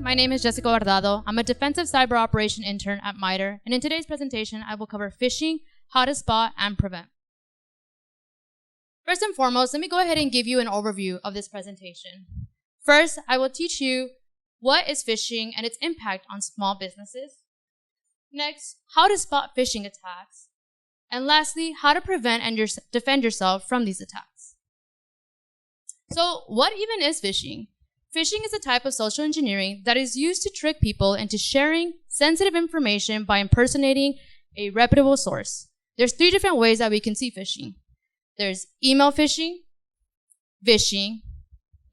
my name is Jessica Guardado. I'm a defensive cyber operation intern at MITRE, and in today's presentation, I will cover phishing, how to spot and prevent. First and foremost, let me go ahead and give you an overview of this presentation. First, I will teach you what is phishing and its impact on small businesses. Next, how to spot phishing attacks. And lastly, how to prevent and defend yourself from these attacks. So, what even is phishing? Phishing is a type of social engineering that is used to trick people into sharing sensitive information by impersonating a reputable source. There's 3 different ways that we can see phishing. There's email phishing, vishing,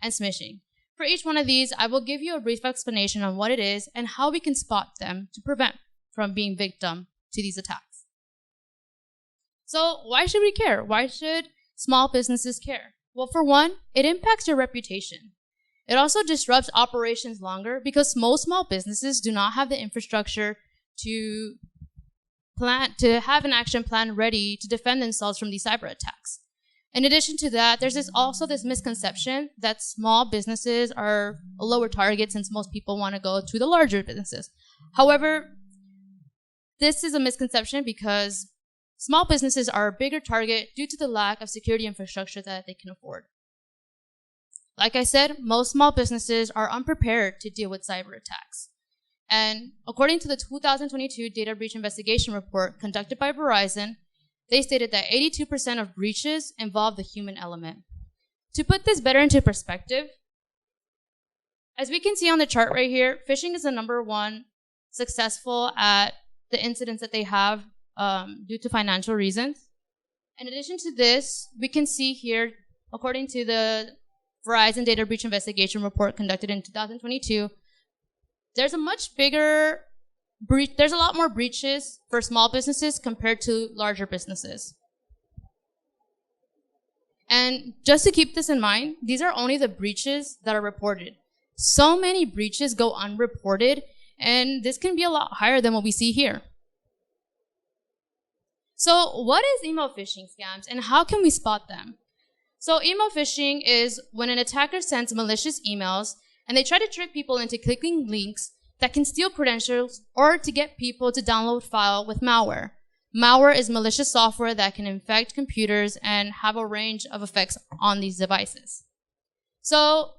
and smishing. For each one of these, I will give you a brief explanation on what it is and how we can spot them to prevent from being victim to these attacks. So why should we care? Why should small businesses care? Well, for one, it impacts your reputation. It also disrupts operations longer because most small businesses do not have the infrastructure to have an action plan ready to defend themselves from these cyber attacks. In addition to that, there's also this misconception that small businesses are a lower target since most people want to go to the larger businesses. However, this is a misconception because small businesses are a bigger target due to the lack of security infrastructure that they can afford. Like I said, most small businesses are unprepared to deal with cyber attacks. And according to the 2022 Data Breach Investigation Report conducted by Verizon, they stated that 82% of breaches involve the human element. To put this better into perspective, as we can see on the chart right here, phishing is the #1 successful at the incidents that they have due to financial reasons. In addition to this, we can see here, according to the Verizon Data Breach Investigation Report conducted in 2022, there's a lot more breaches for small businesses compared to larger businesses. And just to keep this in mind, these are only the breaches that are reported. So many breaches go unreported, and this can be a lot higher than what we see here. So what is email phishing scams and how can we spot them? So email phishing is when an attacker sends malicious emails and they try to trick people into clicking links that can steal credentials or to get people to download file with malware. Malware is malicious software that can infect computers and have a range of effects on these devices. So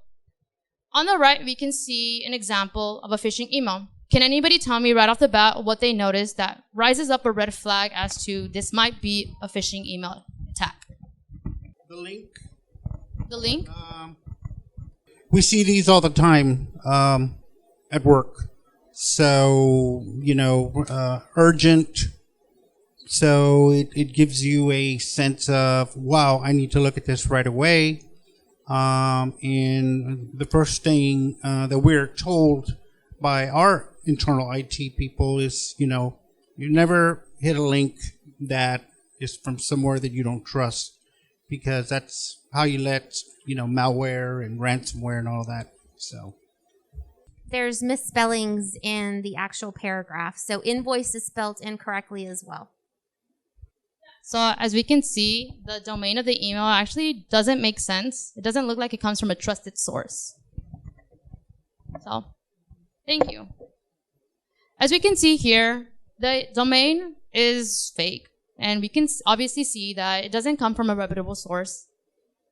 on the right, we can see an example of a phishing email. Can anybody tell me right off the bat what they noticed that rises up a red flag as to this might be a phishing email attack? The link. The link? We see these all the time at work. So, urgent. So it gives you a sense of, wow, I need to look at this right away. And the first thing that we're told by our internal IT people is, you never hit a link that is from somewhere that you don't trust, because that's how you let, malware and ransomware and all that. So there's misspellings in the actual paragraph. So invoice is spelled incorrectly as well. So as we can see, the domain of the email actually doesn't make sense. It doesn't look like it comes from a trusted source. So, thank you. As we can see here, the domain is fake. And we can obviously see that it doesn't come from a reputable source.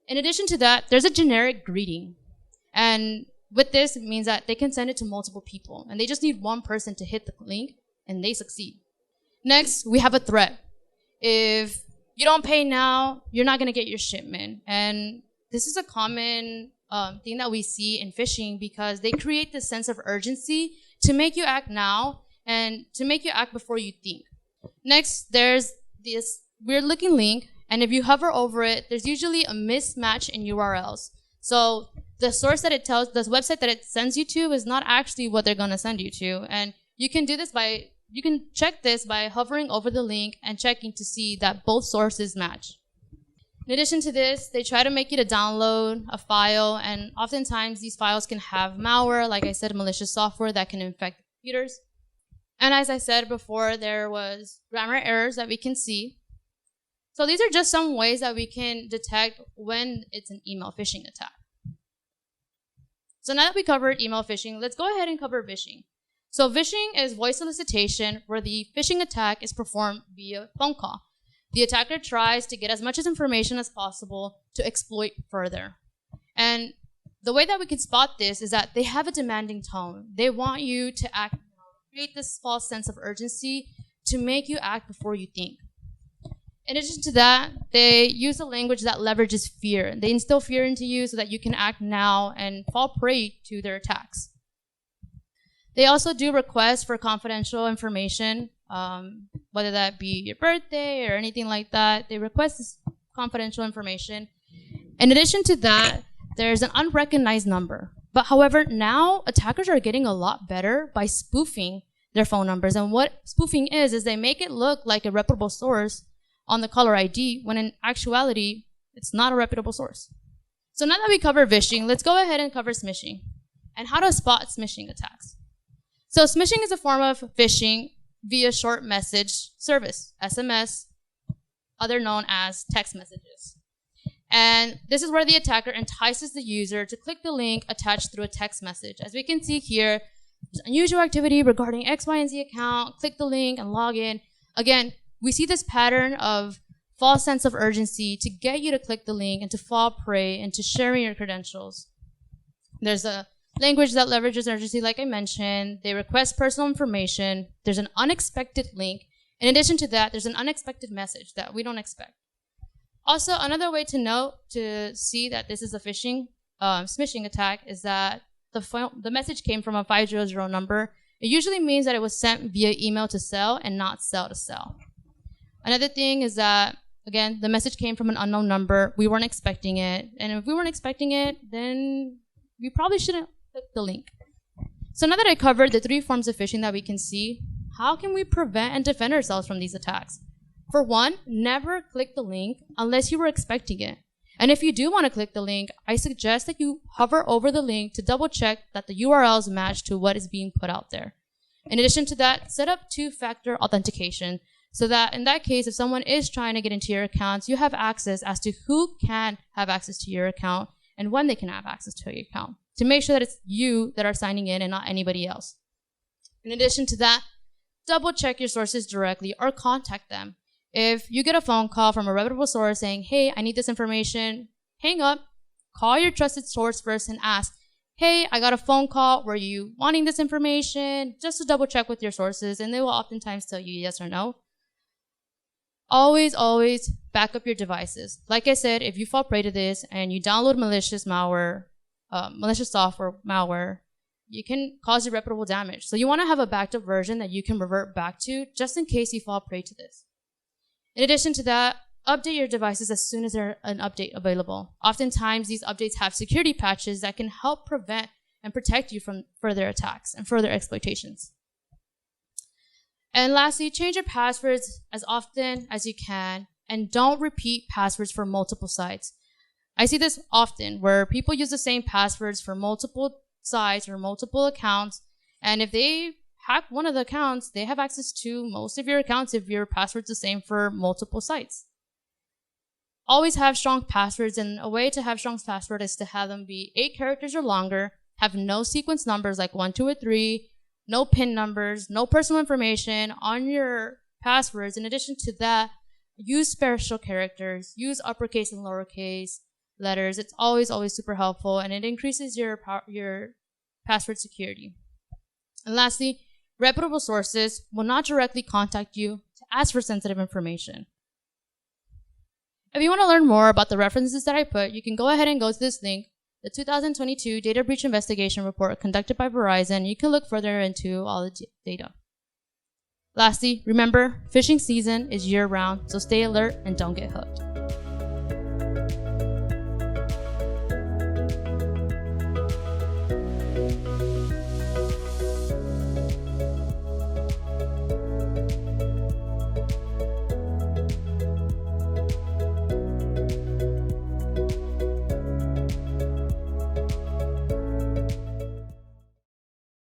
In addition to that, there's a generic greeting. And with this, it means that they can send it to multiple people. And they just need one person to hit the link, and they succeed. Next, we have a threat. If you don't pay now, you're not going to get your shipment. And this is a common thing that we see in phishing because they create this sense of urgency to make you act now and to make you act before you think. Next, there's this weird looking link, and if you hover over it, there's usually a mismatch in URLs. So the source that it tells, the website that it sends you to is not actually what they're going to send you to. And you can do this you can check this by hovering over the link and checking to see that both sources match. In addition to this, they try to make you to download a file, and oftentimes these files can have malware, like I said, malicious software that can infect computers. And as I said before, there was grammar errors that we can see. So these are just some ways that we can detect when it's an email phishing attack. So now that we covered email phishing, let's go ahead and cover vishing. So vishing is voice solicitation, where the phishing attack is performed via phone call. The attacker tries to get as much information as possible to exploit further. And the way that we can spot this is that they have a demanding tone. They want you to act, create this false sense of urgency to make you act before you think. In addition to that, they use a language that leverages fear. They instill fear into you so that you can act now and fall prey to their attacks. They also do requests for confidential information, whether that be your birthday or anything like that. They request this confidential information. In addition to that, there's an unrecognized number. But however, now attackers are getting a lot better by spoofing their phone numbers. And what spoofing is they make it look like a reputable source on the caller ID, when in actuality, it's not a reputable source. So now that we covered vishing, let's go ahead and cover smishing and how to spot smishing attacks. So smishing is a form of phishing via short message service, SMS, other known as text messages. And this is where the attacker entices the user to click the link attached through a text message. As we can see here, there's unusual activity regarding X, Y, and Z account. Click the link and log in. Again, we see this pattern of false sense of urgency to get you to click the link and to fall prey into sharing your credentials. There's a language that leverages urgency, like I mentioned. They request personal information. There's an unexpected link. In addition to that, there's an unexpected message that we don't expect. Also, another way to see that this is a phishing, smishing attack is that the message came from a 500 number. It usually means that it was sent via email to sell and not sell to sell. Another thing is that, again, the message came from an unknown number. We weren't expecting it. And if we weren't expecting it, then we probably shouldn't click the link. So now that I covered the 3 forms of phishing that we can see, how can we prevent and defend ourselves from these attacks? For one, never click the link unless you were expecting it. And if you do want to click the link, I suggest that you hover over the link to double check that the URLs match to what is being put out there. In addition to that, set up 2-factor authentication so that in that case, if someone is trying to get into your accounts, you have access as to who can have access to your account and when they can have access to your account, to make sure that it's you that are signing in and not anybody else. In addition to that, double check your sources directly or contact them. If you get a phone call from a reputable source saying, hey, I need this information, hang up, call your trusted source first and ask, hey, I got a phone call, were you wanting this information? Just to double check with your sources, and they will oftentimes tell you yes or no. Always, always back up your devices. Like I said, if you fall prey to this and you download malicious malware, malicious software malware, you can cause irreparable damage. So you want to have a backed up version that you can revert back to just in case you fall prey to this. In addition to that, update your devices as soon as there's an update available. Oftentimes, these updates have security patches that can help prevent and protect you from further attacks and further exploitations. And lastly, change your passwords as often as you can and don't repeat passwords for multiple sites. I see this often where people use the same passwords for multiple sites or multiple accounts, and if they hack one of the accounts, they have access to most of your accounts if your password's the same for multiple sites. Always have strong passwords, and a way to have strong password is to have them be 8 characters or longer, have no sequence numbers like 1, 2, or 3, no PIN numbers, no personal information on your passwords. In addition to that, use special characters, use uppercase and lowercase letters. It's always, always super helpful, and it increases your password security. And lastly, reputable sources will not directly contact you to ask for sensitive information. If you want to learn more about the references that I put, you can go ahead and go to this link, the 2022 Data Breach Investigation Report conducted by Verizon. You can look further into all the data. Lastly, remember, phishing season is year-round, so stay alert and don't get hooked.